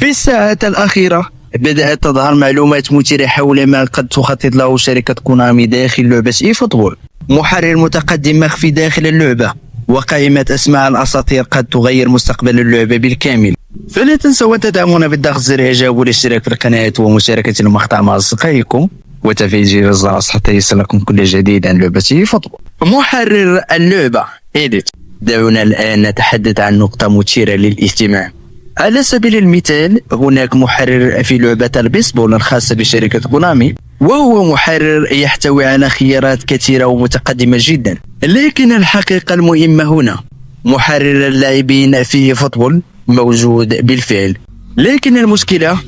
في الساعات الأخيرة بدأت تظهر معلومات مثيرة حول ما قد تخطط له شركة كونامي داخل لعبة اي فوتبول. محرر متقدم مخفي داخل اللعبة، وقائمة أسماء الأساطير قد تغير مستقبل اللعبة بالكامل. فلا تنسوا تدعمونا بالضغط زر إعجاب والاشتراك في القناة ومشاركة المقطع مع أصدقائكم وتفعيل جرس الجرس حتى يصلكم كل جديد عن لعبة اي فوتبول. محرر اللعبة إيديت. دعونا الآن نتحدث عن نقطة مثيرة للاهتمام. على سبيل المثال، هناك محرر في لعبة البيسبول الخاصة بشركة كونامي، وهو محرر يحتوي على خيارات كثيرة ومتقدمة جدا. لكن الحقيقة المهمة هنا، محرر اللاعبين في فوتبول موجود بالفعل، لكن المشكلة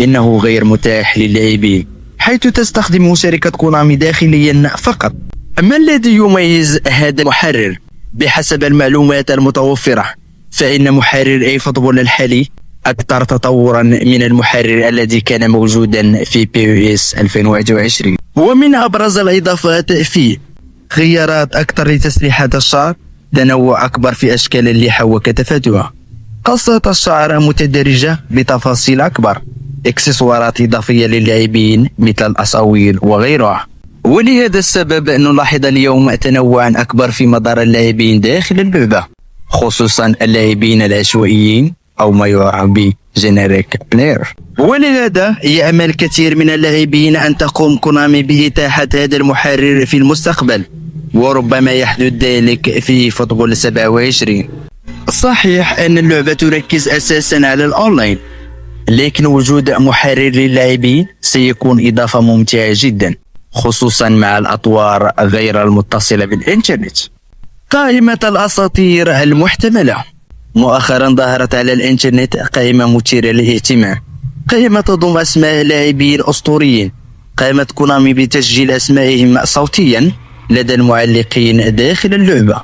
إنه غير متاح للاعبين، حيث تستخدم شركة كونامي داخليا فقط. ما الذي يميز هذا المحرر؟ بحسب المعلومات المتوفرة، فإن محرر اي فوتبول الحالي أكثر تطورا من المحرر الذي كان موجودا في PES 2021. ومن أبرز الإضافات فيه خيارات أكثر لتسريحات الشعر، تنوع أكبر في أشكال اللحى وكثافتها، قصة الشعر متدرجة بتفاصيل أكبر، إكسسوارات إضافية للاعبين مثل الأساويل وغيرها. ولهذا السبب نلاحظ اليوم تنوعا أكبر في مدار اللاعبين داخل اللعبة، خصوصا اللاعبين العشوائيين أو ما يعرف بجينيريك بلاير. ولهذا يأمل كثير من اللاعبين أن تقوم كونامي بإتاحة هذا المحرر في المستقبل، وربما يحدث ذلك في فوتبول 27. صحيح أن اللعبة تركز أساسا على الأونلاين، لكن وجود محرر للاعبين سيكون إضافة ممتعة جدا، خصوصا مع الأطوار غير المتصلة بالإنترنت. قائمة الأساطير المحتملة. مؤخرا ظهرت على الإنترنت قائمة مثيرة للاهتمام، قائمة تضم أسماء لاعبين أسطوريين. قائمة كونامي بتسجيل أسمائهم صوتيا لدى المعلقين داخل اللعبة.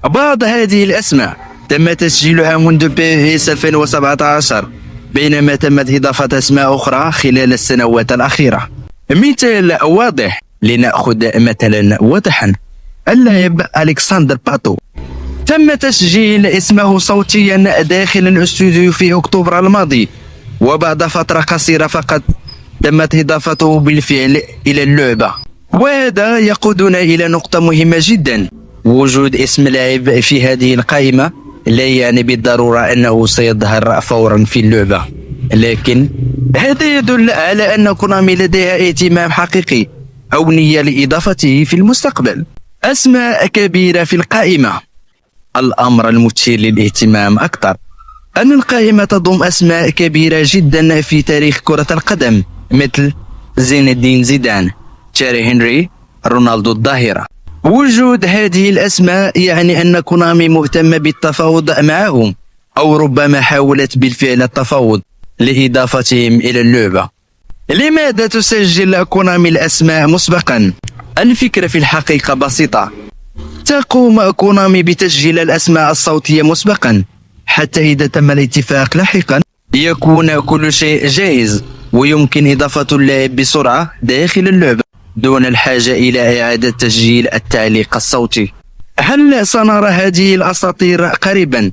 بعض هذه الأسماء تم تسجيلها منذ PES 2017، بينما تمت إضافة أسماء أخرى خلال السنوات الأخيرة. مثال واضح، لنأخذ مثلا واضحا، اللاعب ألكسندر باتو تم تسجيل اسمه صوتيا داخل الاستوديو في أكتوبر الماضي، وبعد فترة قصيرة فقط تمت إضافته بالفعل إلى اللعبة. وهذا يقودنا إلى نقطة مهمة جدا، وجود اسم لاعب في هذه القائمة لا يعني بالضرورة أنه سيظهر فورا في اللعبة، لكن هذا يدل على أن كونامي لديها اهتمام حقيقي أو نية لإضافته في المستقبل. أسماء كبيرة في القائمة. الأمر المثير للاهتمام أكثر أن القائمة تضم أسماء كبيرة جدا في تاريخ كرة القدم، مثل زين الدين زيدان، تيري هنري، رونالدو الظاهرة. وجود هذه الأسماء يعني أن كونامي مهتمة بالتفاوض معهم، أو ربما حاولت بالفعل التفاوض لإضافتهم إلى اللعبة. لماذا تسجل كونامي الأسماء مسبقا؟ الفكرة في الحقيقة بسيطة، تقوم كونامي بتسجيل الأسماء الصوتية مسبقا، حتى إذا تم الاتفاق لاحقا يكون كل شيء جاهز، ويمكن إضافة اللاعب بسرعة داخل اللعبة دون الحاجة إلى إعادة تسجيل التعليق الصوتي. هل سنرى هذه الأساطير قريبا؟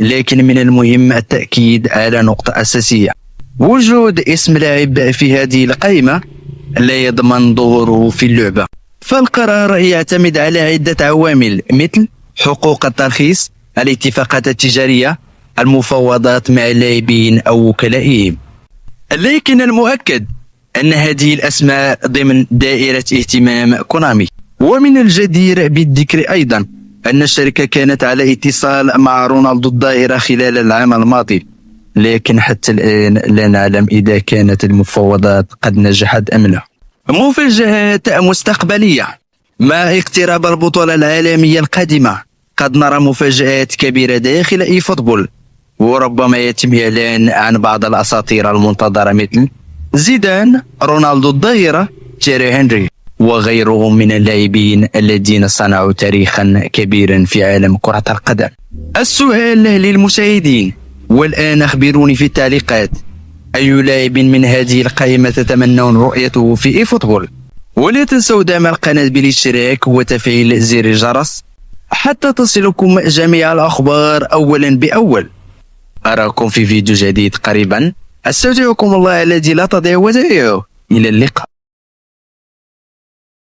لكن من المهم التأكيد على نقطة أساسية، وجود اسم لاعب في هذه القائمة لا يضمن ظهوره في اللعبة، فالقرار يعتمد على عدة عوامل، مثل حقوق الترخيص، الاتفاقات التجارية، المفاوضات مع اللاعبين أو وكلائهم. لكن المؤكد أن هذه الأسماء ضمن دائرة اهتمام كونامي. ومن الجدير بالذكر أيضا أن الشركة كانت على اتصال مع رونالدو الظاهرة خلال العام الماضي، لكن حتى الآن لا نعلم إذا كانت المفاوضات قد نجحت أم لا. مفاجآت مستقبلية. مع اقتراب البطولة العالمية القادمة قد نرى مفاجآت كبيرة داخل اي فوتبول، وربما يتم إعلان عن بعض الأساطير المنتظرة مثل زيدان، رونالدو الظاهرة، تيري هنري وغيرهم من اللاعبين الذين صنعوا تاريخا كبيرا في عالم كرة القدم. السؤال للمشاهدين، والآن أخبروني في التعليقات، أي لاعب من هذه القائمة تتمنون رؤيته في اي فوتبول؟ ولا تنسوا دعم القناة بالاشتراك وتفعيل زر الجرس حتى تصلكم جميع الأخبار أولا بأول. أراكم في فيديو جديد قريبا. أستودعكم الله الذي لا تضيع ودائعه. إلى اللقاء.